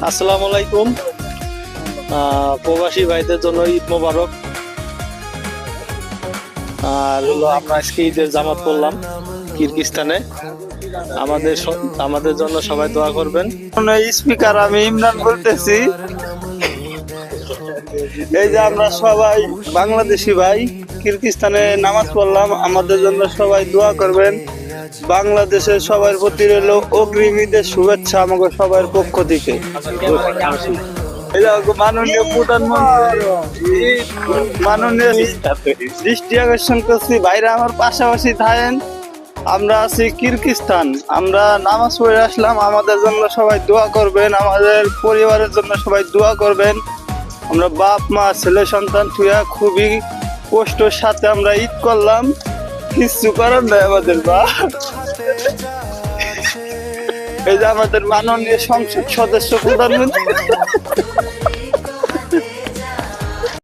আসসালামু আলাইকুম। প্রবাসী ভাইদের জন্য ঈদ মোবারক। আর হলো আমরা আজকে ঈদের জামাত পড়লাম কিরগিজস্তানে। আমাদের জন্য সবাই দোয়া করবেন। স্পিকার আমি ইমরান বলতেছি। এই যে আমরা সবাই বাংলাদেশি ভাই কিরগিজস্তানে নামাজ পড়লাম, আমাদের জন্য সবাই দোয়া করবেন। বাংলাদেশের সবার প্রতি রইল অগ্রিম ঈদের শুভেচ্ছা আমাদের সবার পক্ষ থেকে। মাননীয় প্রধানমন্ত্রী মাননীয় দৃষ্টি আকর্ষণ করছি, ভাইরা আমার পাশাপাশি থাকেন। আমরা আছি কিরগিজস্তান, আমরা নামাজ পড়ে আসলাম, আমাদের জন্য সবাই দোয়া করবেন, আমাদের পরিবারের জন্য সবাই দোয়া করবেন। আমরা বাপ মা ছেলে সন্তান থুয়া খুবই কষ্টের সাথে আমরা ঈদ করলাম, কিছু করার নাই আমাদের। বা এই যে আমাদের মাননীয় সংসদ সদস্য প্রধানমন্ত্রী